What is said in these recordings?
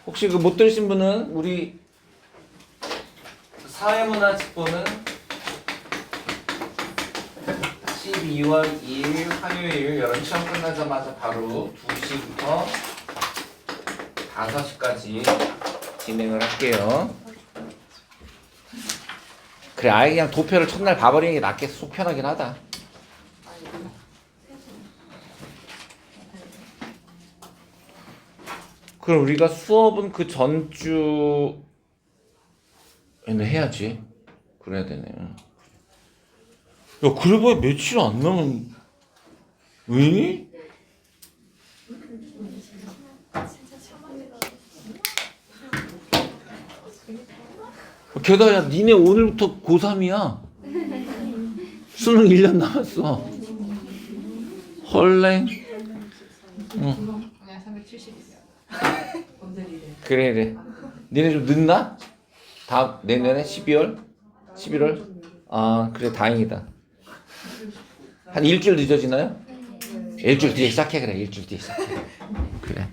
혹시 그 못 들으신 분은 우리 사회문화 직보는 12월 2일 화요일 여름 시험 끝나자마자 바로 2시부터 5시까지 진행을 할게요. 그래, 아예 그냥 도표를 첫날 봐버리는 게 낫겠어. 속 편하긴 하다. 그럼 우리가 수업은 그 전주에는 해야지. 그래야 되네. 야, 그래 봐야 며칠 안 남은. 왜? 게다가 야, 니네 오늘부터 고3이야. 수능 1년 남았어. 헐랭. 응. 그냥 370이야. 그래. 니네 좀 늦나? 다음 내년에 12월? 11월? 아, 그래, 다행이다. 한 일주일 늦어지나요? 일주일 뒤에 시작해. 그래, 일주일 뒤에 시작해. 그래.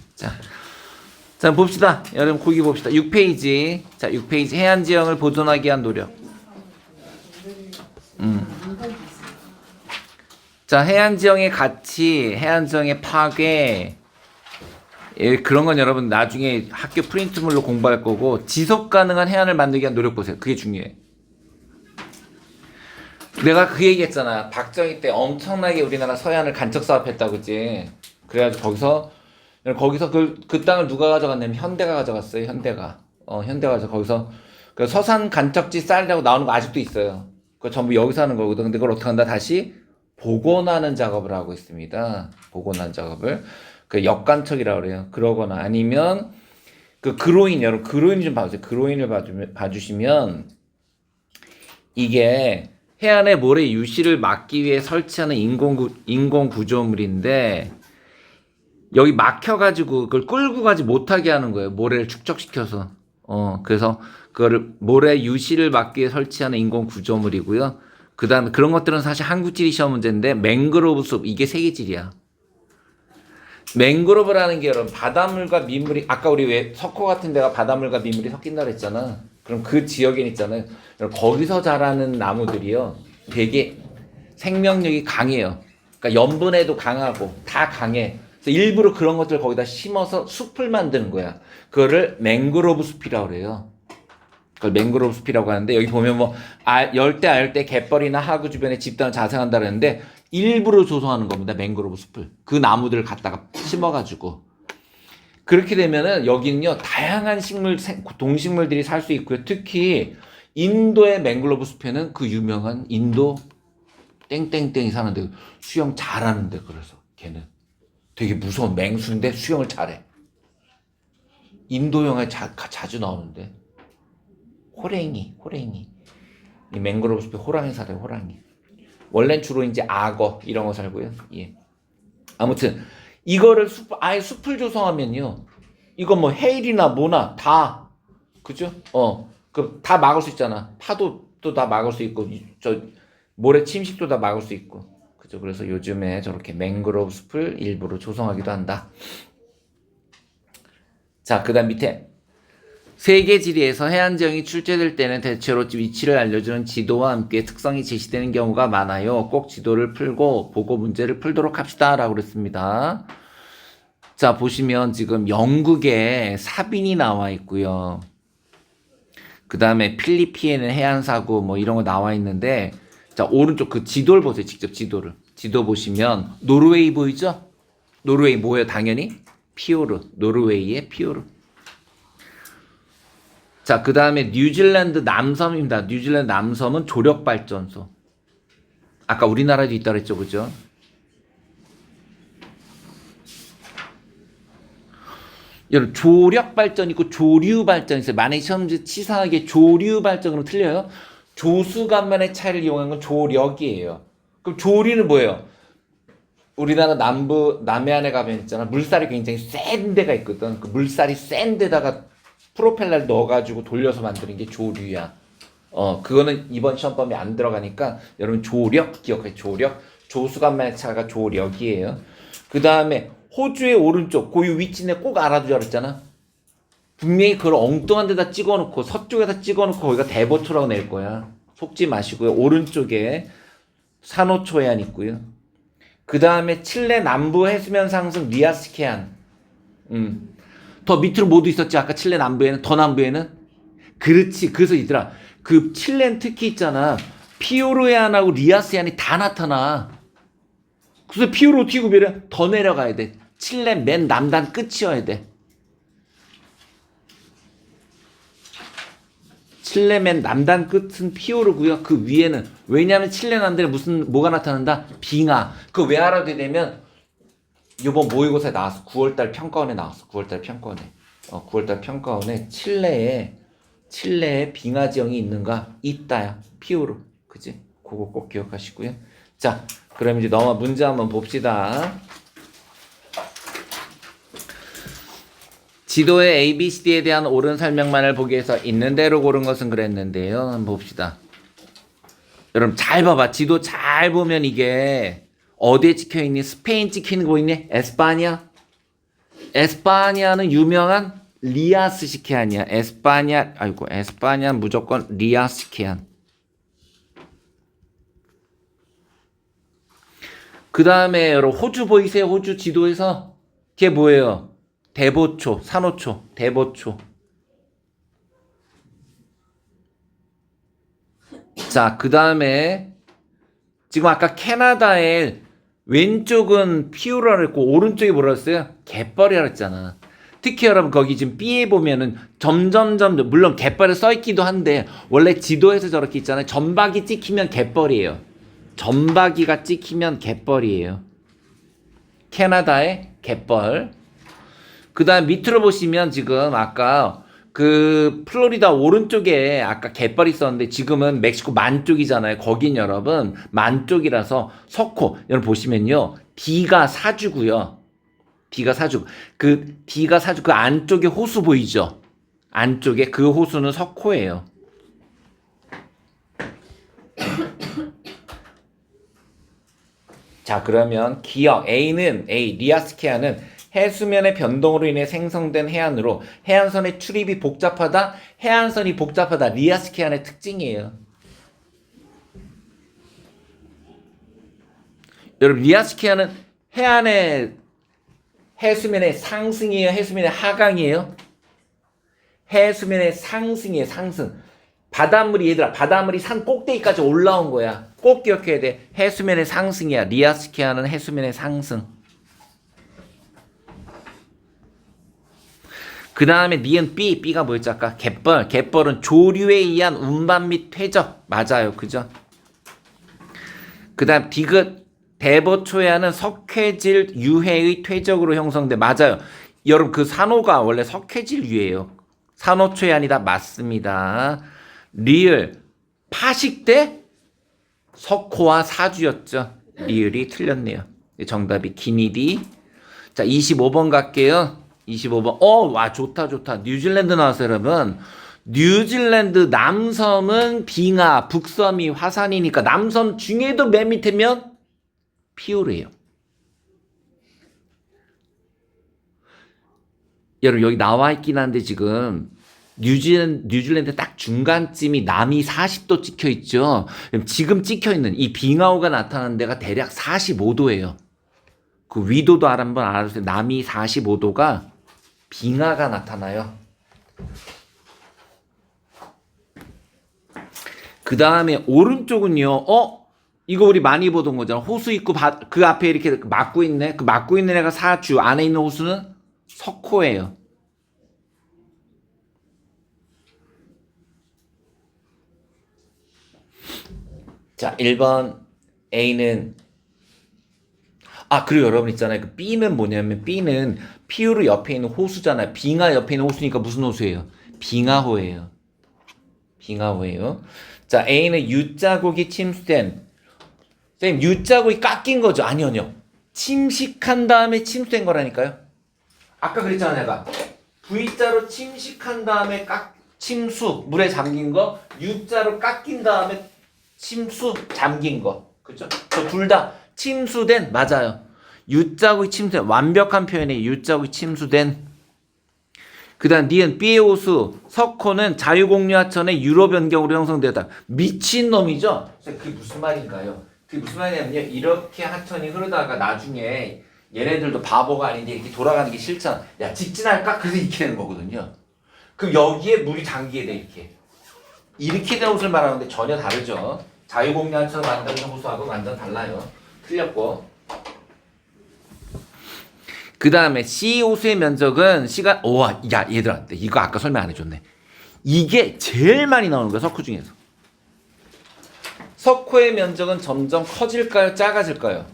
자 봅시다. 여러분 거기 봅시다. 6페이지. 자, 6페이지 해안지형을 보존하기 위한 노력. 자, 해안지형의 가치, 해안지형의 파괴. 예, 그런 건 여러분 나중에 학교 프린트물로 공부할 거고, 지속 가능한 해안을 만들기 위한 노력 보세요. 그게 중요해. 내가 그 얘기했잖아. 박정희 때 엄청나게 우리나라 서해안을 간척 사업했다고, 그지? 그래가지고 거기서 그 땅을 누가 가져갔냐면 현대가 가져갔어요. 현대가 거기서 그 서산 간척지 쌀이라고 나오는 거 아직도 있어요. 그거 전부 여기서 하는 거거든. 근데 그걸 어떻게 한다? 다시 복원하는 작업을 하고 있습니다. 복원하는 작업을. 그 역간척이라고 그래요. 그러거나 아니면 그 그로인, 여러분 그로인 좀 봐주세요. 그로인을 봐주시면 이게 해안의 모래 유실을 막기 위해 설치하는 인공 구조물인데, 여기 막혀가지고 그걸 끌고 가지 못하게 하는 거예요. 모래를 축적시켜서. 그래서 그거를 모래 유실을 막기 위해 설치하는 인공 구조물이고요. 그 다음에 그런 것들은 사실 한국지리 시험 문제인데, 맹그로브 숲, 이게 세계지리야. 맹그로브라는 게 여러분 바닷물과 민물이, 아까 우리 왜 석호 같은 데가 바닷물과 민물이 섞인다고 했잖아. 그럼 그 지역엔 있잖아요. 거기서 자라는 나무들이요, 되게 생명력이 강해요. 그러니까 염분에도 강하고 다 강해. 그래서 일부러 그런 것들 거기다 심어서 숲을 만드는 거야. 그거를 맹그로브 숲이라고 그래요. 그걸 맹그로브 숲이라고 하는데, 여기 보면 뭐 열대, 아열대, 갯벌이나 하구 주변에 집단을 자생한다 그러는데, 일부러 조성하는 겁니다. 맹그로브 숲을. 그 나무들을 갖다가 심어가지고. 그렇게 되면은 여기는요, 다양한 동식물들이 살 수 있고요. 특히 인도의 맹그로브 숲에는 그 유명한 인도 땡땡땡이 사는데 수영 잘하는데, 그래서 걔는 되게 무서운 맹수인데 수영을 잘해. 인도 영화에 자주 나오는데. 호랭이. 이 맹그로브 숲에 호랑이 살아요, 호랑이. 원래는 주로 이제 악어 이런 거 살고요. 예. 아무튼 이거를 아예 숲을 조성하면요, 이거 뭐 해일이나 뭐나 다, 그죠? 그 다 막을 수 있잖아. 파도도 다 막을 수 있고, 저 모래 침식도 다 막을 수 있고, 그죠? 그래서 요즘에 저렇게 맹그로브 숲을 일부러 조성하기도 한다. 자, 그다음 밑에 세계지리에서 해안지형이 출제될 때는 대체로 위치를 알려주는 지도와 함께 특성이 제시되는 경우가 많아요. 꼭 지도를 풀고 보고 문제를 풀도록 합시다 라고 그랬습니다. 자, 보시면 지금 영국에 사빈이 나와 있고요. 그 다음에 필리핀에는 해안사고 뭐 이런 거 나와 있는데, 자, 오른쪽 그 지도를 보세요. 직접 지도 보시면 노르웨이 보이죠? 노르웨이 뭐예요? 당연히 피오르. 노르웨이의 피오르. 자, 그 다음에 뉴질랜드 남섬입니다. 뉴질랜드 남섬은 조력발전소. 아까 우리나라에도 있다고 했죠, 그죠? 여러분, 조력발전 있고 조류발전 있어요. 만약에 시험 문제 치사하게 조류발전으로 틀려요. 조수간만의 차이를 이용한 건 조력이에요. 그럼 조류는 뭐예요? 우리나라 남해안에 가면 있잖아, 물살이 굉장히 센 데가 있거든. 그 물살이 센 데다가 프로펠러를 넣어가지고 돌려서 만드는 게 조류야. 그거는 이번 시험 범위에 안 들어가니까 여러분 조력 기억해. 조력. 조수간만의 차가 조력이에요. 그 다음에 호주의 오른쪽 고유 위치는 꼭 알아두자 그랬잖아. 분명히 그걸 엉뚱한 데다 찍어놓고 서쪽에다 찍어놓고 거기가 대보초라고 낼 거야. 속지 마시고요. 오른쪽에 산호초 해안 있고요. 그 다음에 칠레 남부 해수면 상승 리아스케 해안. 더 밑으로 모두 있었지. 아까 칠레 남부에는, 더 남부에는. 그렇지. 그래서 얘들아, 그 칠레는 특히 있잖아. 피오르 해안하고 리아스 해안이 다 나타나. 그래서 피오르 어떻게 구별해? 더 내려가야 돼. 칠레 맨 남단 끝이어야 돼. 칠레 맨 남단 끝은 피오르고요. 그 위에는, 왜냐하면 칠레 남단에 뭐가 나타난다? 빙하. 그거 왜 알아야 되냐면 이번 모의고사에 나왔어. 9월달 평가원에 나왔어. 9월달 평가원에. 9월달 평가원에 칠레에 빙하 지형이 있는가? 있다야. 피오르. 그지? 그거 꼭 기억하시고요. 자, 그럼 이제 넘어 문제 한번 봅시다. 지도의 ABCD에 대한 옳은 설명만을 보기 위해서 있는 대로 고른 것은 그랬는데요. 한번 봅시다. 여러분 잘 봐봐. 지도 잘 보면 이게 어디에 찍혀있니? 스페인 찍히는 거 있니? 에스파냐? 에스파냐는 유명한 리아스시케안이야. 에스파냐는 무조건 리아스시케안. 그 다음에 여러분 호주 보이세요? 호주 지도에서 걔 뭐예요? 대보초, 산호초, 대보초. 자, 그 다음에 지금 아까 캐나다의 왼쪽은 피오라를 했고 오른쪽이 뭐라 했어요? 갯벌이라 했잖아. 특히 여러분 거기 지금 B에 보면은 점점점 물론 갯벌에 써있기도 한데 원래 지도에서 저렇게 있잖아요. 점박이 찍히면 갯벌이에요. 점박이가 찍히면 갯벌이에요. 캐나다의 갯벌. 그 다음 밑으로 보시면 지금 아까 그 플로리다 오른쪽에 아까 갯벌이 있었는데 지금은 멕시코 만 쪽이잖아요. 거긴 여러분 만 쪽이라서 석호. 여러분 보시면요. D가 사주고요. D가 사주. 그 D가 사주 그 안쪽에 호수 보이죠? 안쪽에 그 호수는 석호예요. 자, 그러면 기억 A는 리아스케아는 해수면의 변동으로 인해 생성된 해안으로 해안선의 출입이 복잡하다, 해안선이 복잡하다. 리아스케안의 특징이에요. 여러분 리아스케안은 해안의 해수면의 상승이에요? 해수면의 하강이에요? 해수면의 상승이에요. 상승. 바닷물이 얘들아 바닷물이 산 꼭대기까지 올라온 거야. 꼭 기억해야 돼. 해수면의 상승이야. 리아스케아는 해수면의 상승. 그 다음에 니은 B가 뭐였죠? 아까 갯벌. 갯벌은 조류에 의한 운반 및 퇴적. 맞아요. 그죠? 그 다음 디귿. 대보초해안은 석회질 유해의 퇴적으로 형성돼. 맞아요. 여러분 그 산호가 원래 석회질 유해예요. 산호초해안이다. 맞습니다. 리을. 파식대 석호와 사주였죠. 리을이 틀렸네요. 정답이 기니디. 자 25번 갈게요. 25번. 와 좋다. 뉴질랜드 나왔어요 여러분. 뉴질랜드 남섬은 빙하, 북섬이 화산이니까 남섬 중에도 맨 밑에면 피오르예요. 여러분 여기 나와 있긴 한데 지금 뉴질랜드 딱 중간쯤이 남이 40도 찍혀 있죠. 지금 찍혀 있는 이 빙하호가 나타나는 데가 대략 45도예요. 그 위도도 한번 알아주세요. 남이 45도가 빙하가 나타나요. 그 다음에 오른쪽은요. 이거 우리 많이 보던 거잖아. 호수 있고 그 앞에 이렇게 막고 있네. 그 막고 있는 애가 사주. 안에 있는 호수는 석호예요. 자 1번 A는 그리고 여러분 있잖아요. 그 B는 뭐냐면 B는 피오르 옆에 있는 호수잖아요. 빙하 옆에 있는 호수니까 무슨 호수예요? 빙하호예요. 빙하호예요. 자 A는 U자국이 침수된. 선생님 U자국이 깎인 거죠? 아니요. 침식한 다음에 침수된 거라니까요. 아까 그랬잖아요. 내가 V자로 침식한 다음에 침수 물에 잠긴 거, U자로 깎인 다음에 침수 잠긴 거. 그죠? 저 둘 다 침수된. 맞아요. U자국이 침수된. 완벽한 표현이에요. U자국이 침수된. 그다음 니은 B의 호수 석호는 자유공유하천의 유로 변경으로 형성되었다. 미친놈이죠? 그게 무슨 말인가요? 그게 무슨 말이냐면요. 이렇게 하천이 흐르다가 나중에 얘네들도 바보가 아닌데 이렇게 돌아가는 게 싫잖아. 야 직진할까? 그래서 이렇게 되는 거거든요. 그럼 여기에 물이 잠기게 돼 이렇게 된 호수를 말하는데 전혀 다르죠. 자유공유하천을 만드는 호수하고 완전 달라요. 틀렸고. 그 다음에 C 호수의 면적은 시간 오와 야 얘들아 이거 아까 설명 안 해줬네. 이게 제일 많이 나오는 거야 석호 중에서. 석호의 면적은 점점 커질까요? 작아질까요?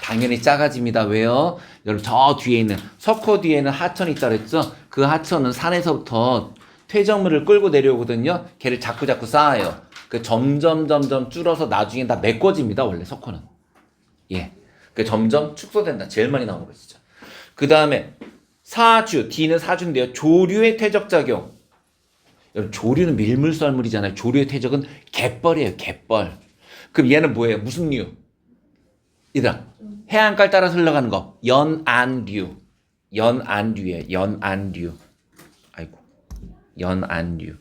당연히 작아집니다. 왜요? 여러분 저 뒤에 있는 석호 뒤에는 하천이 있다 그랬죠? 그 하천은 산에서부터 퇴적물을 끌고 내려오거든요. 걔를 자꾸 쌓아요. 그 점점 줄어서 나중에 다 메꿔집니다. 원래 석호는. 예. 그 점점 축소된다. 제일 많이 나오는 거 진짜. 그 다음에 사주 D는 사주인데요. 조류의 퇴적작용. 여러분 조류는 밀물썰물이잖아요. 조류의 퇴적은 갯벌이에요. 갯벌. 그럼 얘는 뭐예요? 무슨 류? 얘들아 해안가를 따라 흘러가는 거 연안류. 연안류예요. 연안류. 아이고 연안류.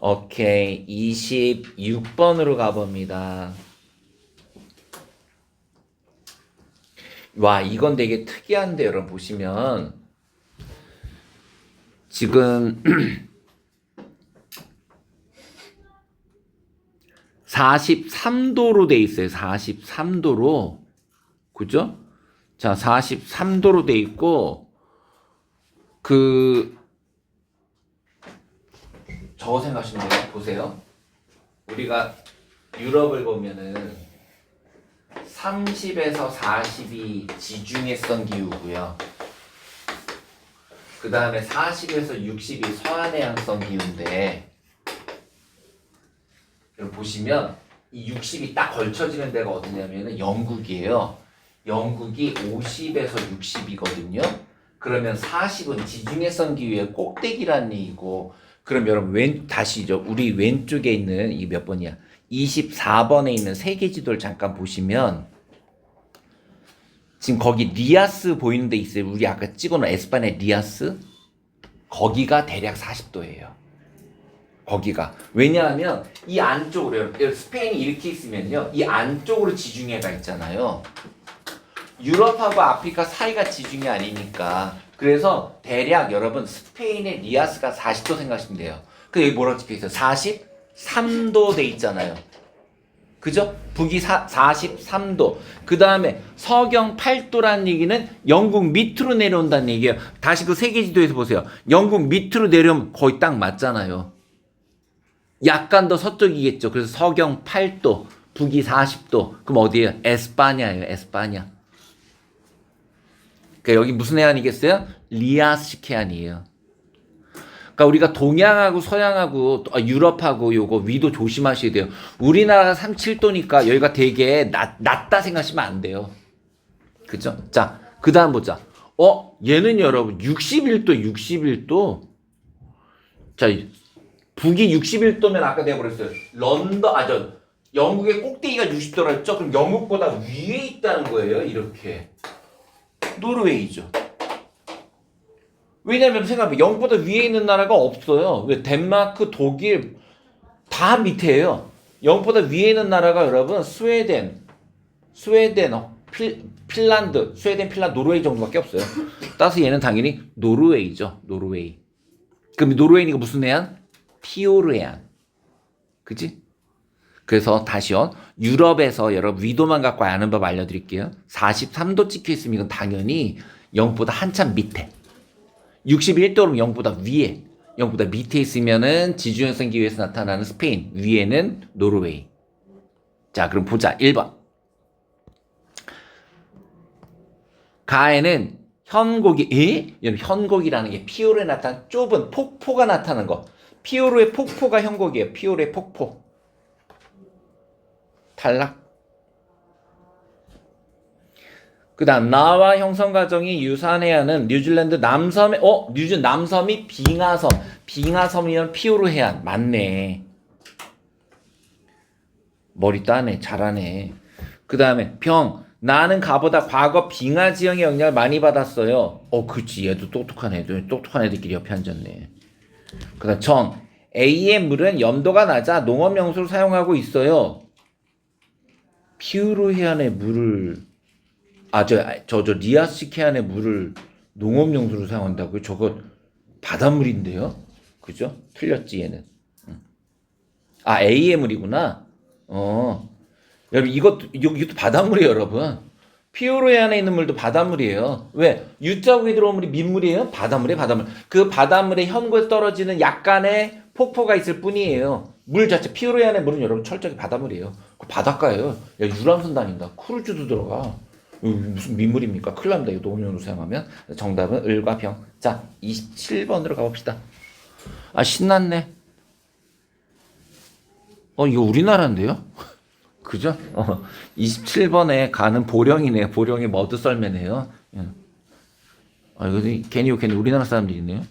오케이 26번으로 가봅니다. 와 이건 되게 특이한데 여러분 보시면 지금 43도로 돼 있어요. 43도로. 그죠? 자, 43도로 돼 있고 저거 생각하시면 돼요. 보세요. 우리가 유럽을 보면은 30에서 40이 지중해성 기후고요. 그 다음에 40에서 60이 서해안해양성 기후인데 여러분 보시면 이 60이 딱 걸쳐지는 데가 어디냐면은 영국이에요. 영국이 50에서 60이거든요. 그러면 40은 지중해성 기후의 꼭대기라는 얘기고 그럼 여러분 다시죠. 우리 왼쪽에 있는 이 몇 번이야? 24번에 있는 세계 지도를 잠깐 보시면 지금 거기 리아스 보이는 데 있어요. 우리 아까 찍어놓은 에스파냐 리아스 거기가 대략 40도예요. 거기가 왜냐하면 이 안쪽으로 스페인이 이렇게 있으면요 이 안쪽으로 지중해가 있잖아요. 유럽하고 아프리카 사이가 지중해 아니니까 그래서 대략 여러분 스페인의 리아스가 40도 생각하시면 돼요. 그 여기 뭐라고 찍혀있어요? 43도 돼 있잖아요. 그죠? 북위 43도. 그 다음에 서경 8도라는 얘기는 영국 밑으로 내려온다는 얘기예요. 다시 그 세계지도에서 보세요. 영국 밑으로 내려오면 거의 딱 맞잖아요. 약간 더 서쪽이겠죠. 그래서 서경 8도, 북위 40도. 그럼 어디예요? 에스파냐예요. 에스파냐. 그러니까 여기 무슨 해안이겠어요? 리아스식 해안이에요. 그러니까 우리가 동양하고 서양하고 유럽하고 요거 위도 조심하셔야 돼요. 우리나라가 37도니까 여기가 되게 낮다 생각하시면 안 돼요. 그죠? 자, 그 다음 보자. 얘는 여러분 61도. 자, 북이 61도면 아까 내가 그랬어요. 영국의 꼭대기가 60도라 했죠? 그럼 영국보다 위에 있다는 거예요. 이렇게. 노르웨이죠. 왜냐면 생각해봐. 영국보다 위에 있는 나라가 없어요. 왜? 덴마크, 독일 다 밑에예요. 영국보다 위에 있는 나라가 여러분 스웨덴, 핀란드, 노르웨이 정도밖에 없어요. 따라서 얘는 당연히 노르웨이죠. 노르웨이. 그럼 노르웨이니까 무슨 해안? 피오르 해안. 그치? 그래서 다시요. 유럽에서 여러분 위도만 갖고 아는 법 알려드릴게요. 43도 찍혀있으면 이건 당연히 영국보다 한참 밑에. 61도로 영국보다 위에, 영국보다 밑에 있으면은 지중해성 기후에서 나타나는 스페인, 위에는 노르웨이. 자, 그럼 보자. 1번. 가에는 현곡이, 여러분 현곡이라는 게 피오르에 나타난 좁은 폭포가 나타나는 거. 피오르의 폭포가 현곡이에요. 피오르의 폭포. 탈락. 그 다음 나와 형성 과정이 유사한 해안은 뉴질랜드 남섬의 남섬이 빙하섬이면 피오르 해안 맞네. 머리 따네. 잘하네. 그 다음에 나는 가보다 과거 빙하 지형의 영향을 많이 받았어요. 그치. 얘도 똑똑한 애들. 똑똑한 애들끼리 옆에 앉았네. 그 다음 정. A의 물은 염도가 낮아 농업용수로 사용하고 있어요. 피우르 해안의 물을 리아스식 해안의 물을 농업용수로 사용한다고요? 저거 바닷물인데요? 그죠? 틀렸지 얘는. A의 물이구나. 여러분 이것도 바닷물이에요, 여러분. 피오르 해안에 있는 물도 바닷물이에요. 왜? U자국에 들어온 물이 민물이에요? 바닷물이에요, 바닷물. 그 바닷물의 현구에서 떨어지는 약간의 폭포가 있을 뿐이에요. 물 자체, 피오르 해안의 물은 여러분 철저하게 바닷물이에요. 그 바닷가예요. 야, 유람선 다닌다. 크루즈도 들어가. 무슨 민물입니까? 큰일 납니다. 이거 농업용으로 사용하면. 정답은 을과 병. 자, 27번으로 가봅시다. 신났네. 이거 우리나라인데요? 그죠? 27번에 가는 보령이네. 보령이 머드썰매네요. 이거 괜히 우리나라 사람들이네요.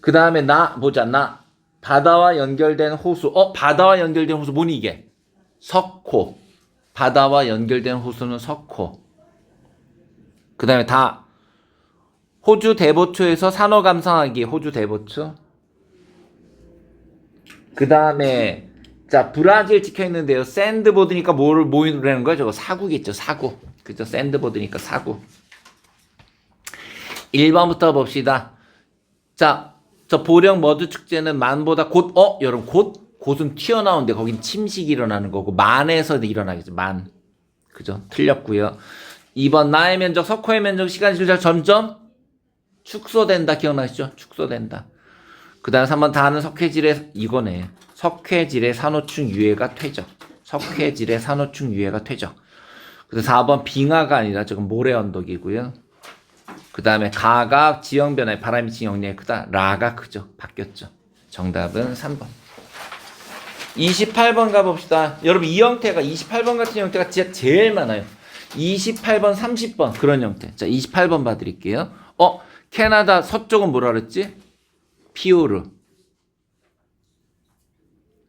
그 다음에 보자. 바다와 연결된 호수. 바다와 연결된 호수 뭐니 이게? 석호. 바다와 연결된 호수는 석호. 그 다음에 호주 대보초에서 산호 감상하기. 호주 대보초. 그 다음에 브라질 찍혀있는데요. 샌드보드니까 뭐라는 거야? 저거 사구겠죠. 사구. 그죠? 샌드보드니까 사구. 1번부터 봅시다. 저 보령 머드 축제는 만보다 여러분 곧은 튀어나오는데 거긴 침식이 일어나는 거고 만에서 일어나겠죠. 만. 그죠? 틀렸고요. 2번 나의 면적, 석호의 면적, 시간이 질자 점점 축소된다. 기억나시죠? 축소된다. 그 다음 3번 다는 이거네. 석회질의 산호충 유해가 퇴적. 석회질의 산호충 유해가 퇴적. 그래서 4번 빙하가 아니라 저건 모래 언덕이고요. 그 다음에 가가 지형 변화에 바람이 친 영향이 크다. 라가 크죠. 바뀌었죠. 정답은 3번. 28번 가봅시다. 여러분 이 형태가 28번 같은 형태가 진짜 제일 많아요. 28번, 30번 그런 형태. 자, 28번 봐드릴게요. 캐나다 서쪽은 뭐라 그랬지? 피오르.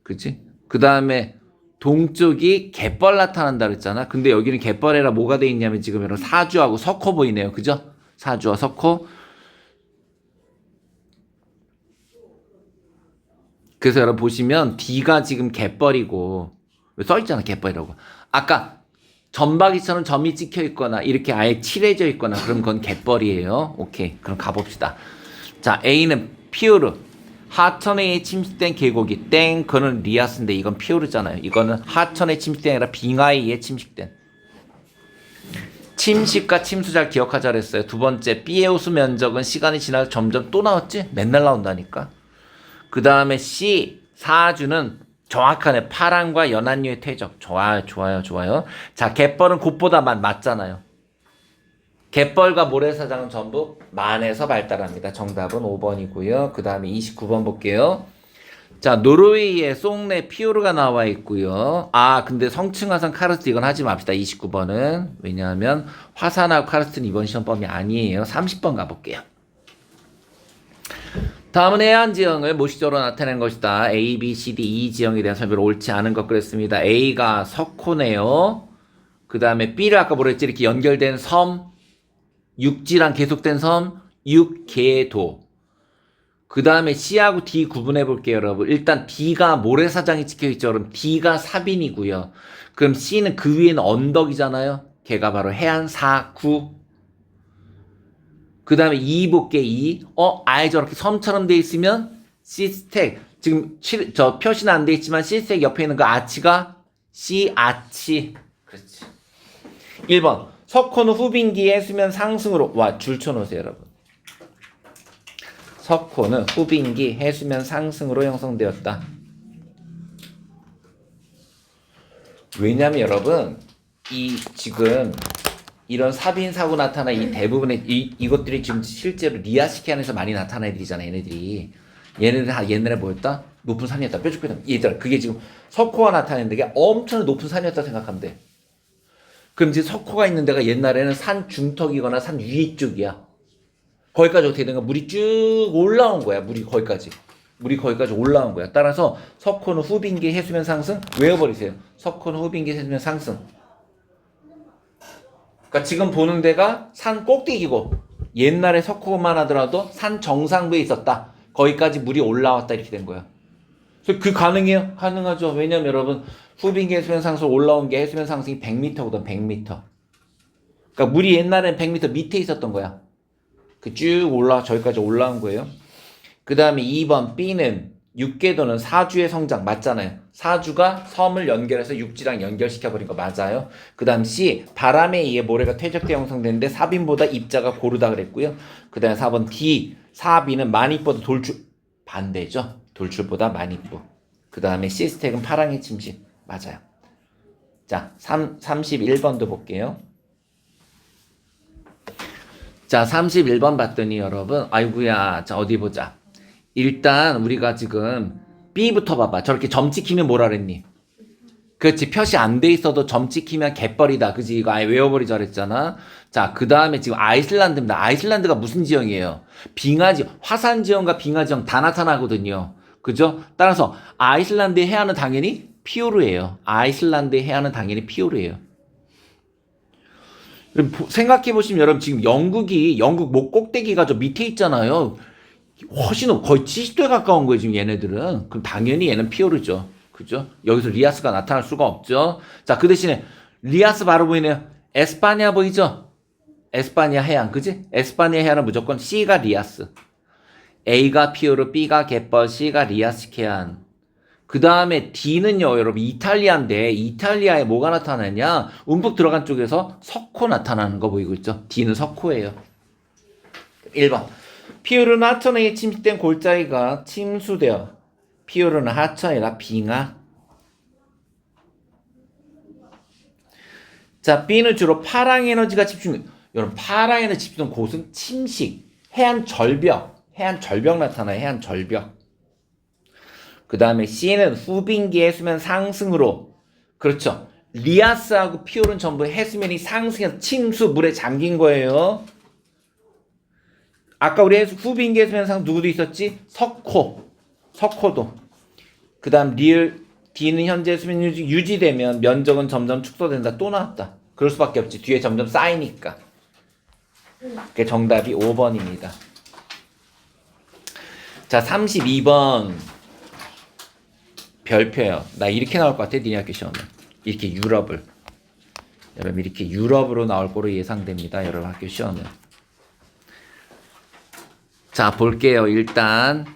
그치? 그 다음에 동쪽이 갯벌 나타난다 그랬잖아. 근데 여기는 갯벌에라 뭐가 돼 있냐면 지금 여러분 사주하고 석호 보이네요. 그죠? 사주와 석호. 그래서 여러분 보시면 D가 지금 갯벌이고 써있잖아 갯벌이라고. 아까 점박이처럼 점이 찍혀 있거나 이렇게 아예 칠해져 있거나 그럼 그건 갯벌이에요. 오케이. 그럼 가봅시다. 자, A는 피오르. 하천에 침식된 계곡이 그거는 리아스인데 이건 피오르잖아요. 이거는 하천에 침식된 아니라 빙하에 침식된. 침식과 침수 잘 기억하자 그랬어요. 두 번째 B의 호수 면적은 시간이 지나서 점점 또 나왔지? 맨날 나온다니까. 그 다음에 C 사주는 정확하네. 파랑과 연안류의 퇴적. 좋아요. 자, 갯벌은 곧보다 맞잖아요. 갯벌과 모래사장은 전부 만에서 발달합니다. 정답은 5번이고요. 그 다음에 29번 볼게요. 자, 노르웨이의 송네 피오르가 나와 있고요. 근데 성층화산 카르스트 이건 하지 맙시다. 29번은. 왜냐하면 화산하고 카르스트는 이번 시험 범위 아니에요. 30번 가볼게요. 다음은 해안 지형을 모식적으로 나타내는 것이다. A, B, C, D, E 지형에 대한 설명을 옳지 않은 것 그랬습니다. A가 석호네요. 그 다음에 B를 아까 뭐랬지? 이렇게 연결된 섬, 육지랑 계속된 섬, 육계도. 그 다음에 C하고 D 구분해 볼게요, 여러분. 일단 D가 모래사장이 찍혀있죠. 그럼 D가 사빈이고요. 그럼 C는 그 위에는 언덕이잖아요. 걔가 바로 해안사구. 그 다음에 2 볼게 2. 아예 저렇게 섬처럼 돼 있으면 C스택. 지금 저 표시는 안 돼 있지만 C스택 옆에 있는 그 아치가 C아치. 그렇지. 1번. 석호는 후빈기에 수면 상승으로 줄 쳐놓으세요, 여러분. 석호는 후빈기 해수면 상승으로 형성되었다. 왜냐면 여러분 지금 이런 사빈 사고 나타나 이 대부분의 이것들이 지금 실제로 리아시키안에서 많이 나타나는 애들이잖아. 얘네들이 얘네들 옛날에 뭐였다? 높은 산이었다. 뾰족뾰족 얘들아 그게 지금 석호가 나타내는 데가 엄청 높은 산이었다 생각하면 돼. 그럼 이제 석호가 있는 데가 옛날에는 산 중턱이거나 산 위에 쪽이야. 거기까지 어떻게 된가? 물이 쭉 올라온 거야. 물이 거기까지 올라온 거야. 따라서 석호는 후빈기 해수면 상승 외워버리세요. 석호는 후빈기 해수면 상승. 그러니까 지금 보는 데가 산 꼭대기고 옛날에 석호만 하더라도 산 정상부에 있었다. 거기까지 물이 올라왔다 이렇게 된 거야. 그래서 그 가능해요? 가능하죠. 왜냐면 여러분 후빙기 해수면 상승 올라온 게 해수면 상승이 100m거든. 100m. 그러니까 물이 옛날엔 100m 밑에 있었던 거야. 그 쭉 올라 저기까지 올라온 거예요. 그 다음에 2번 B는 육계도는 사주의 성장 맞잖아요. 사주가 섬을 연결해서 육지랑 연결시켜버린 거 맞아요. 그 다음 C 바람에 의해 모래가 퇴적되어 형성되는데 사빈보다 입자가 고르다 그랬고요. 그 다음에 4번 D 사비는 만입보다 돌출 반대죠. 돌출보다 만입보. 그 다음에 C 스택은 파랑의 침식 맞아요. 자 31번도 볼게요. 자 31번 봤더니 여러분 아이고야 자 어디 보자. 일단 우리가 지금 B부터 봐봐. 저렇게 점 찍히면 뭐라 그랬니? 그렇지. 표시 안 돼 있어도 점 찍히면 개뻘이다. 그지? 이거 아예 외워버리자 그랬잖아. 자, 그 다음에 지금 아이슬란드입니다. 아이슬란드가 무슨 지형이에요? 빙하지형, 화산지형과 빙하지형 다 나타나거든요. 그죠? 따라서 아이슬란드의 해안은 당연히 피오르예요. 아이슬란드의 해안은 당연히 피오르예요. 생각해보시면 여러분 지금 영국 목 꼭대기가 저 밑에 있잖아요. 훨씬 거의 70도에 가까운 거예요 지금 얘네들은. 그럼 당연히 얘는 피오르죠. 그죠? 여기서 리아스가 나타날 수가 없죠. 자, 그 대신에 리아스 바로 보이네요. 에스파냐 보이죠? 에스파냐 해안 그지? 에스파냐 해안은 무조건 C가 리아스, A가 피오르, B가 갯벌, C가 리아스 해안. 그 다음에 D는요 여러분 이탈리아인데 이탈리아에 뭐가 나타나냐? 움푹 들어간 쪽에서 석호 나타나는 거 보이고 있죠? D는 석호예요. 1번 피오르는 하천에 침식된 골짜기가 침수되어 피오르는 하천이라 빙하. 자 B는 주로 파랑 에너지가 집중. 여러분 파랑 에너지 집중 곳은 침식, 해안 절벽 나타나요. 해안 절벽. 그 다음에 C는 후빙기 해수면 상승으로 그렇죠. 리아스하고 피오르는 전부 해수면이 상승해서 침수 물에 잠긴 거예요. 아까 우리 후빙기 해수면상 누구도 있었지? 석호도. 그 다음 D는 현재 해수면 유지되면 면적은 점점 축소된다. 또 나왔다. 그럴 수밖에 없지. 뒤에 점점 쌓이니까. 그게 정답이 5번입니다. 자 32번 별표예요. 나 이렇게 나올 것 같아. 니네 학교 시험에. 이렇게 여러분 이렇게 유럽으로 나올 거로 예상됩니다. 여러분 학교 시험에. 자 볼게요. 일단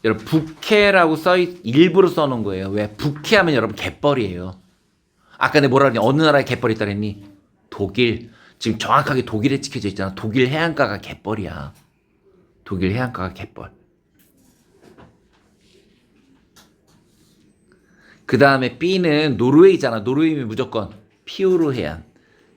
여러분 북해라고 일부러 써놓은 거예요. 왜? 북해하면 여러분 갯벌이에요. 아까 내가 뭐라 그랬니? 어느 나라에 갯벌이 있다 그랬니? 독일. 지금 정확하게 독일에 찍혀져 있잖아. 독일 해안가가 갯벌이야. 독일 해안가가 갯벌. 그 다음에 B는 노르웨이잖아. 노르웨이면 무조건 피오르 해안.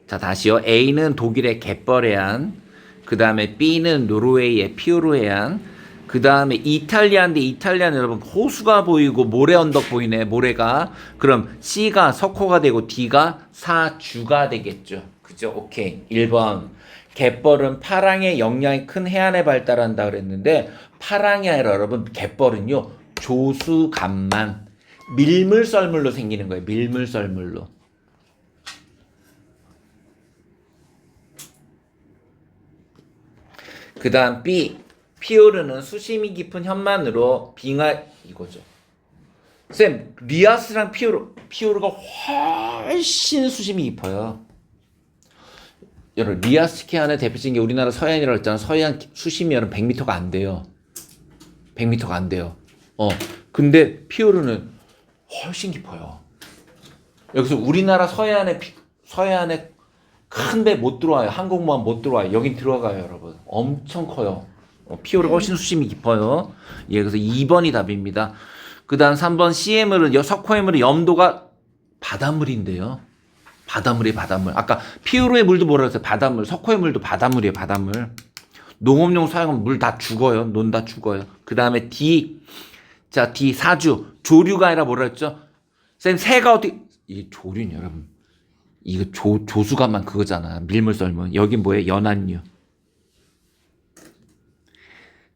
자 다시요. A는 독일의 갯벌 해안. 그 다음에 B는 노르웨이의 피오르 해안. 그 다음에 이탈리아인데 이탈리아는 여러분 호수가 보이고 모래 언덕 보이네. 모래가. 그럼 C가 석호가 되고 D가 사주가 되겠죠. 그죠? 오케이. 1번 갯벌은 파랑의 영향이 큰 해안에 발달한다 그랬는데 파랑이 아니라 여러분 갯벌은요 조수간만 밀물썰물로 생기는 거예요. 밀물썰물로. 그 다음 B 피오르는 수심이 깊은 현만으로 빙하 이거죠. 쌤 리아스랑 피오르가 훨씬 수심이 깊어요. 여러분 리아스 해안의 대표적인 게 우리나라 서해안이라고 했잖아. 서해안 수심이 여러분 100m가 안 돼요. 100m가 안 돼요. 근데 피오르는 훨씬 깊어요. 여기서 우리나라 서해안에 큰 배 못 들어와요. 항공모함 못 들어와요. 여긴 들어가요, 여러분. 엄청 커요. 피오르가 훨씬 수심이 깊어요. 예, 그래서 2번이 답입니다. 그 다음 3번 CM물은 석호해물은 염도가 바닷물인데요. 바닷물이에요, 바닷물. 아까 피오르의 물도 뭐라 그랬어요? 바닷물. 석호의 물도 바닷물이에요, 바닷물. 농업용 사용하면 물 다 죽어요. 논 다 죽어요. 그 다음에 D. 자, D 사주. 조류가 아니라 뭐라 했죠? 쌤, 새가 어떻게, 이게 조류는 여러분. 이거 조수간만 그거잖아. 밀물썰물. 여긴 뭐예요? 연안류.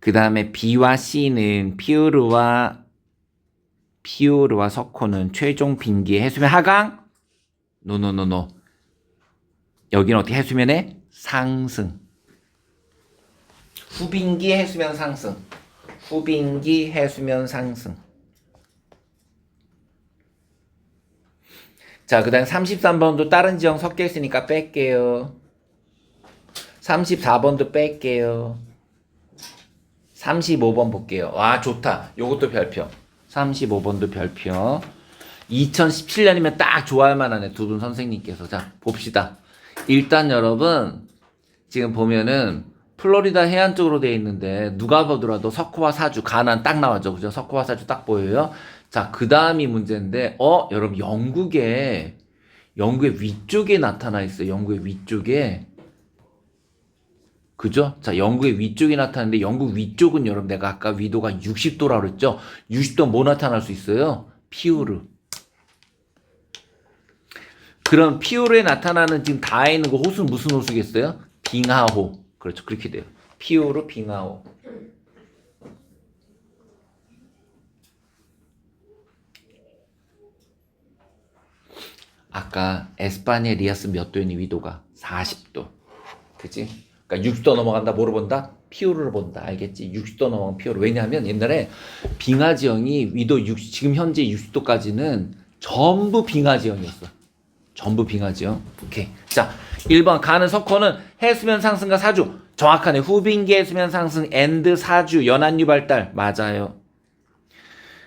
그 다음에 B와 C는 피오르와 석호는 최종 빙기의 해수면 하강? 노. 여기는 어떻게 해수면의 상승. 후빙기 해수면 상승. 후빙기 해수면 상승. 자, 그 다음 33번도 다른 지형 섞여 있으니까 뺄게요. 34번도 뺄게요. 35번 볼게요. 와, 좋다. 요것도 별표. 35번도 별표. 2017년이면 딱 좋아할 만하네. 두 분 선생님께서. 자, 봅시다. 일단 여러분, 지금 보면은 플로리다 해안 쪽으로 되어 있는데 누가 보더라도 석호와 사주, 가나안 딱 나왔죠. 그죠? 석호와 사주 딱 보여요. 자, 그 다음이 문제인데, 여러분, 영국의 위쪽에 나타나 있어요. 영국의 위쪽에. 그죠? 자, 영국의 위쪽에 나타나는데, 영국 위쪽은 여러분, 내가 아까 위도가 60도라고 그랬죠? 60도 뭐 나타날 수 있어요? 피우르. 그럼 피우르에 나타나는 지금 닿아 있는 거 호수는 무슨 호수겠어요? 빙하호. 그렇죠. 그렇게 돼요. 피우르, 빙하호. 아까 에스파니아 리아스 몇 도였니 위도가? 40도. 그치? 그러니까 60도 넘어간다 뭐로 본다? 피오르를 본다. 알겠지? 60도 넘어간 피오르. 왜냐하면 옛날에 빙하 지형이 위도 지금 현재 60도까지는 전부 빙하 지형이었어. 전부 빙하 지형. 오케이. 자, 1번 가는 석호는 해수면 상승과 사주. 정확하네. 후빙기 해수면 상승 앤드 사주 연안류 발달. 맞아요.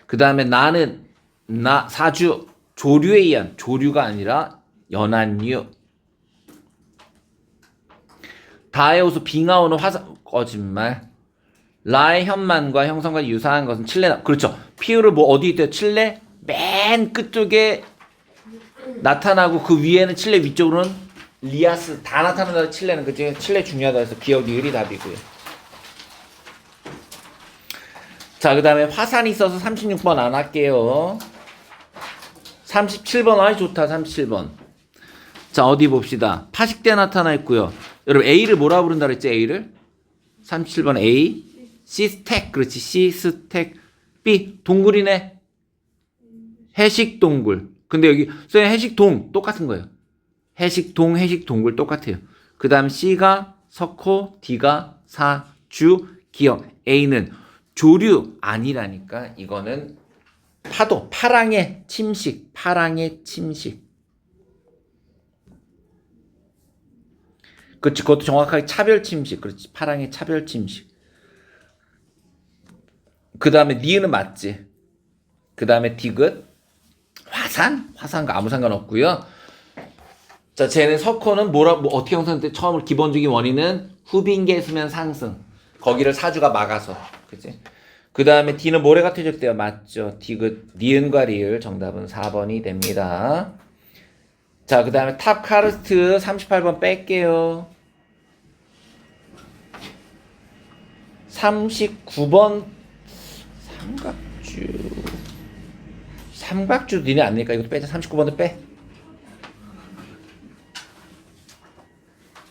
그 다음에 사주 조류에 의한, 조류가 아니라 연안류. 다의 호수 빙하호는 거짓말. 라의 현만과 형성과 유사한 것은 칠레. 그렇죠. 피우르 뭐 어디 있대요? 칠레 맨 끝쪽에 나타나고 그 위에는 칠레 위쪽으로는 리아스 다 나타난다. 칠레는 그치? 칠레 중요하다 해서 기억 니을이 답이고요. 자, 그 다음에 화산이 있어서 36번 안 할게요. 37번 아이 좋다. 37번. 자, 어디 봅시다. 파식대 나타나 있고요. 여러분 A를 뭐라 부른다 그랬지? A를 37번 A C 스택. 그렇지. C 스택. B 동굴이네. 해식 동굴. 근데 여기 해식 동 똑같은 거예요. 해식 동굴 똑같아요. 그 다음 C가 석호, D가 사주, 기역. A는 조류 아니라니까. 이거는 파도, 파랑의 침식. 그렇지. 그것도 정확하게 차별 침식. 그렇지. 파랑의 차별 침식. 그 다음에 니은은 맞지. 그 다음에 디귿. 화산과 아무 상관없고요. 자, 쟤는 석호는 뭐 어떻게 형성돼? 처음으로 기본적인 원인은 후빙계 해수면 상승. 거기를 사주가 막아서. 그치? 그 다음에 D는 모래가 퇴적돼요. 맞죠? 디귿, 니은과 리을. 정답은 4번이 됩니다. 자, 그 다음에 탑 카르스트 38번 뺄게요. 39번 삼각주 니네 안 내니까 이것도 빼자. 39번도 빼.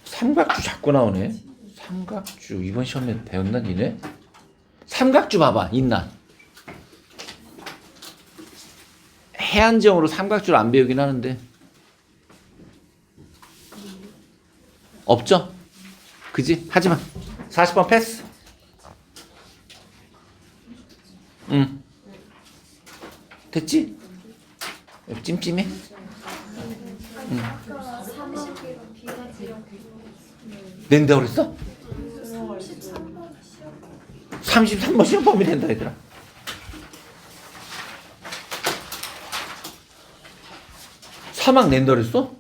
삼각주 자꾸 나오네. 삼각주 이번 시험에 배웠나 니네? 삼각주 봐봐. 있나? 해안지형으로 삼각주를 안 배우긴 하는데 없죠? 그지? 하지마. 40번 패스. 응. 됐지? 찜찜해? 응. 낸다 그랬어? 33번 시험 범위 된다 얘들아. 사막 낸다 그랬어?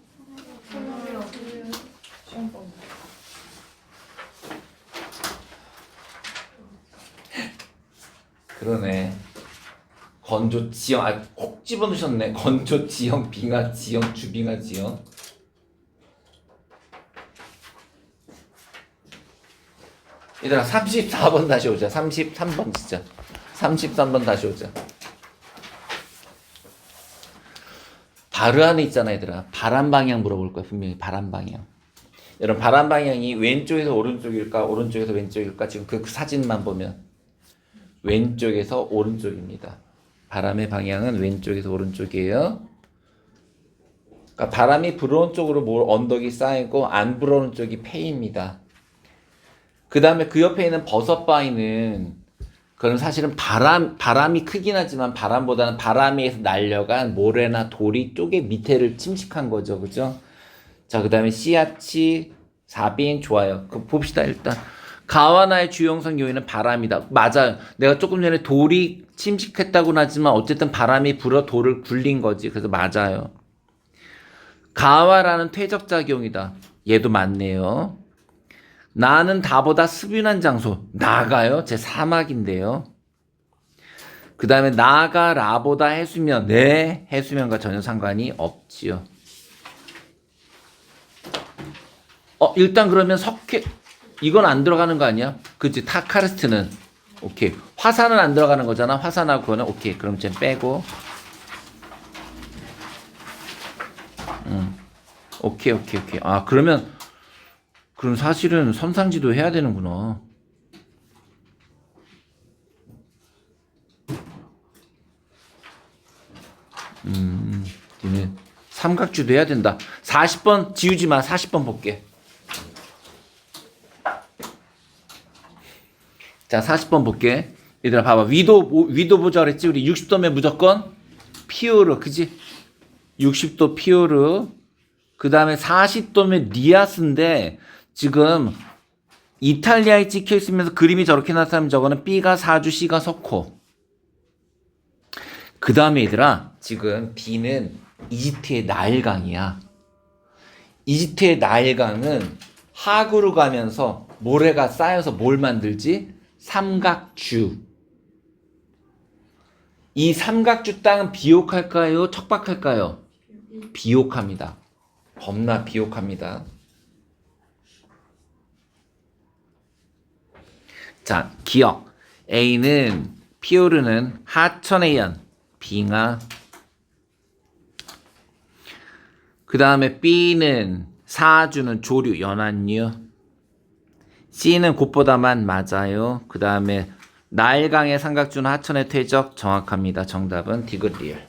그러네. 건조 지형 콕 집어넣으셨네. 건조 지형, 빙하 지형, 주빙하 지형. 얘들아 34번 다시 오자. 33번 진짜. 33번 다시 오자. 바로 안에 있잖아 얘들아. 바람 방향 물어볼 거야. 분명히 바람 방향. 여러분 바람 방향이 왼쪽에서 오른쪽일까 오른쪽에서 왼쪽일까? 지금 그 사진만 보면 왼쪽에서 오른쪽입니다. 바람의 방향은 왼쪽에서 오른쪽이에요. 그러니까 바람이 불어오는 쪽으로 언덕이 쌓이고 안 불어오는 쪽이 폐입니다. 그 다음에 그 옆에 있는 버섯바위는 그건 사실은 바람이 크긴 하지만 바람보다는 바람에 의해서 날려간 모래나 돌이 쪽에 밑에를 침식한 거죠. 그죠? 자, 그 다음에 씨앗이 4빈 좋아요. 그 봅시다. 일단 가와나의 주요 형성 요인은 바람이다. 맞아요. 내가 조금 전에 돌이 침식했다고는 하지만 어쨌든 바람이 불어 돌을 굴린 거지. 그래서 맞아요. 가와라는 퇴적작용이다. 얘도 맞네요. 나는 다보다 습윤한 장소. 나가요? 제 사막인데요. 그 다음에 나가 라보다 해수면. 네, 해수면과 전혀 상관이 없지요. 일단 그러면 석회 이건 안 들어가는 거 아니야? 그치? 타카르스트는 오케이. 화산은 안 들어가는 거잖아. 화산하고 그거는 오케이. 그럼 쟤 빼고. 오케이. 아, 그럼 사실은 선상지도 해야 되는구나. 니네 삼각주도 해야 된다. 40번 지우지 마. 40번 볼게. 자, 40번 볼게. 얘들아 봐봐. 위도 보자 그랬지? 우리 60도면 무조건 피오르. 그지? 60도 피오르. 그 다음에 40도면 니아스인데 지금 이탈리아에 찍혀 있으면서 그림이 저렇게 나타나면 저거는 B가 사주, C가 석호. 그 다음에 얘들아 지금 B는 이집트의 나일강이야. 이집트의 나일강은 하구로 가면서 모래가 쌓여서 뭘 만들지? 삼각주. 이 삼각주 땅은 비옥할까요? 척박할까요? 비옥합니다. 겁나 비옥합니다. 자, 기억. A는 피오르는 하천의 연, 빙하. 그 다음에 B는 사주는 조류, 연안류. C는 곧보다만 맞아요. 그 다음에 나일강의 삼각주는 하천의 퇴적 정확합니다. 정답은 디귿리을.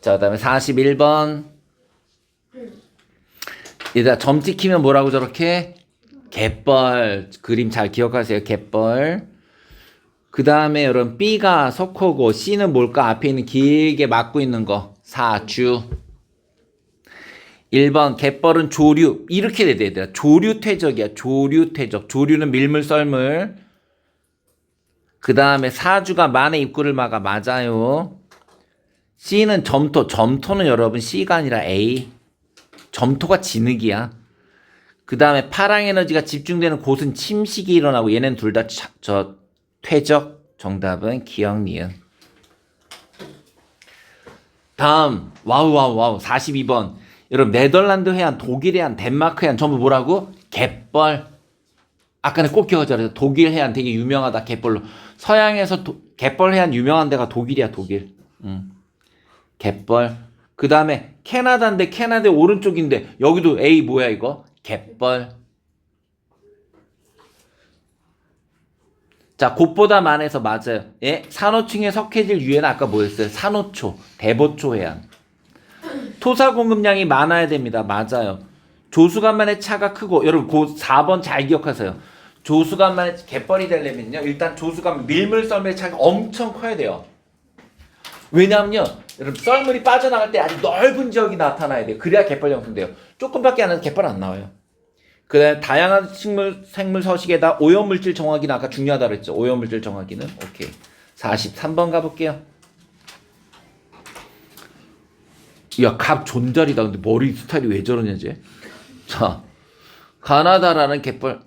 자, 그 다음에 41번. 얘들아 점 찍히면 뭐라고 저렇게? 갯벌. 그림 잘 기억하세요. 갯벌. 그 다음에 여러분 B가 석호고 C는 뭘까? 앞에 있는 길게 막고 있는 거. 사주. 1번 갯벌은 조류. 이렇게 돼야 되더라. 조류퇴적이야. 조류퇴적. 조류는 밀물 썰물. 그 다음에 사주가 만의 입구를 막아. 맞아요. C는 점토. 점토는 여러분 C가 아니라 A. 점토가 진흙이야. 그 다음에 파랑에너지가 집중되는 곳은 침식이 일어나고 얘는 둘 다 퇴적. 정답은 기억 니은. 다음 와우 42번. 여러분 네덜란드 해안, 독일 해안, 덴마크 해안 전부 뭐라고? 갯벌. 아까는 꼭 기억하자. 독일 해안 되게 유명하다. 갯벌로. 서양에서 갯벌 해안 유명한 데가 독일이야. 독일. 갯벌. 그 다음에 캐나다인데 캐나다 오른쪽인데 여기도 A 뭐야 이거? 갯벌. 자, 곧보다 많아서 맞아요. 예? 산호층에 석회질 유해는 아까 뭐였어요? 산호초, 대보초 해안. 토사 공급량이 많아야 됩니다. 맞아요. 조수간만의 차가 크고 여러분 그 4번 잘 기억하세요. 조수간만의 갯벌이 되려면요. 일단 조수간 밀물 썰물의 차가 엄청 커야 돼요. 왜냐하면요. 여러분 썰물이 빠져나갈 때 아주 넓은 지역이 나타나야 돼요. 그래야 갯벌 형성돼요. 조금밖에 안 해서 갯벌 안 나와요. 그 다음에 다양한 생물 서식에다 오염물질 정화기는 아까 중요하다고 그랬죠. 오염물질 정화기는. 오케이. 43번 가볼게요. 야, 갑 존잘이다. 근데 머리 스타일이 왜 저러냐, 쟤. 자, 가나다라는 갯벌.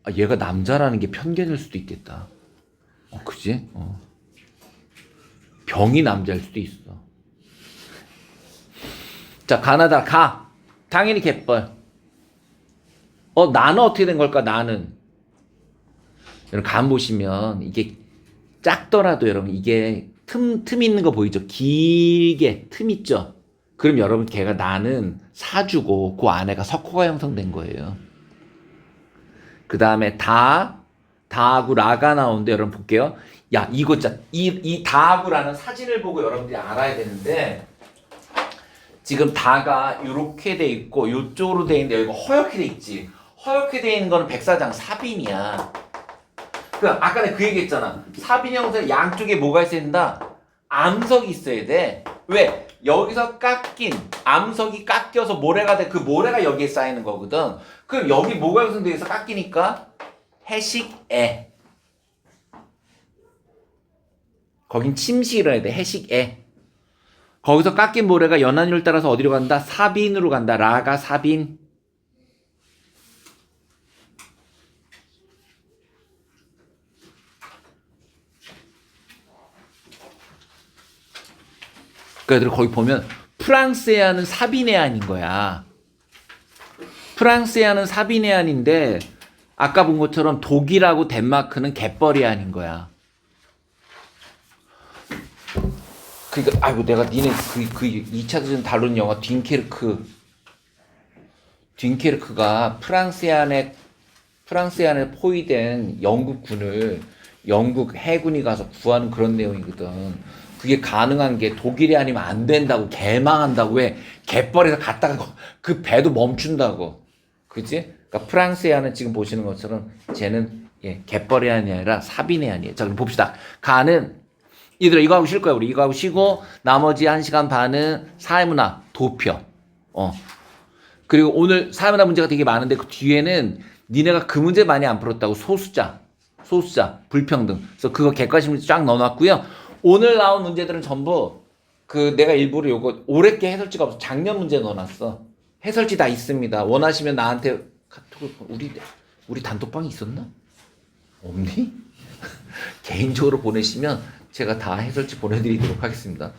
아, 얘가 남자라는 게 편견일 수도 있겠다. 그지? 병이 남자일 수도 있어. 자, 가나다, 당연히 갯벌. 나는 어떻게 된 걸까, 나는? 여러분, 감 보시면, 이게 작더라도 여러분, 이게 틈 있는 거 보이죠? 길게 틈 있죠? 그럼 여러분 걔가 나는 사주고 그 안에가 석호가 형성된 거예요. 그 다음에 다하고 라가 나오는데 여러분 볼게요. 야 이거 진짜 이 다하고라는 사진을 보고 여러분들이 알아야 되는데 지금 다가 이렇게 돼 있고 이쪽으로 돼 있는데 여기가 허옇게 돼 있지. 허옇게 돼 있는 거는 백사장 사빈이야. 그 아까 내가 그 얘기했잖아. 사빈 형태 양쪽에 뭐가 있어야 된다? 암석이 있어야 돼. 왜? 여기서 깎인 암석이 깎여서 모래가 돼. 그 모래가 여기에 쌓이는 거거든. 그럼 여기 뭐가 형성돼서 깎이니까 해식에. 거긴 침식이 일어나야 돼. 해식에. 거기서 깎인 모래가 연안율 따라서 어디로 간다? 사빈으로 간다. 라가 사빈. 그러니까 거기 보면 프랑스해안은 사빈해안인 거야. 프랑스해안은 사빈해안인데 아까 본 것처럼 독일하고 덴마크는 갯벌해안인 거야. 그러니까 아이고 내가 니네 그 2차 대전 다룬 영화 딩케르크가 프랑스해안에 포위된 영국군을 영국 해군이 가서 구하는 그런 내용이거든. 그게 가능한 게 독일이 아니면 안 된다고. 개망한다고. 왜? 갯벌에서 갔다가 그 배도 멈춘다고. 그지? 그러니까 프랑스해안은 지금 보시는 것처럼 쟤는 갯벌해안이 아니라 사빈해안이에요. 자 그럼 봅시다. 가는 얘들아 이거 하고 쉴 거야. 우리 이거 하고 쉬고 나머지 1시간 반은 사회문화 도표. 그리고 오늘 사회문화 문제가 되게 많은데 그 뒤에는 니네가 그 문제 많이 안 풀었다고. 소수자, 불평등. 그래서 그거 객관식 문제 쫙 넣어놨고요. 오늘 나온 문제들은 전부 그 내가 일부러 요거 올해께 해설지가 없어. 작년 문제 넣어놨어. 해설지 다 있습니다. 원하시면 나한테 카톡을 우리 단톡방이 있었나? 없니? 개인적으로 보내시면 제가 다 해설지 보내드리도록 하겠습니다.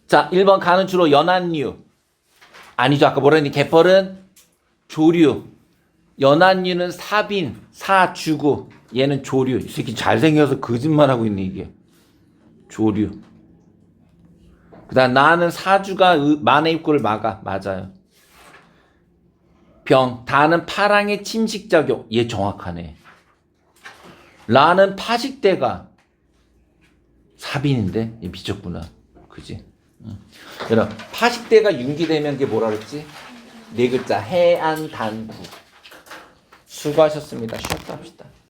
자, 1번 가는 주로 연안류. 아니죠. 아까 뭐라 했니? 갯벌은 조류. 연안류는 사빈, 사주구. 얘는 조류. 이 새끼 잘생겨서 거짓말하고 있네 이게. 조류. 그 다음 나는 사주가 만의 입구를 막아. 맞아요. 병. 다는 파랑의 침식작용. 얘 정확하네. 라는 파식대가 사빈인데 얘 미쳤구나. 그지? 여러분 파식대가 융기되면 그게 뭐라 그랬지? 네 글자 해안단구. 수고하셨습니다. 쉬었다 합시다.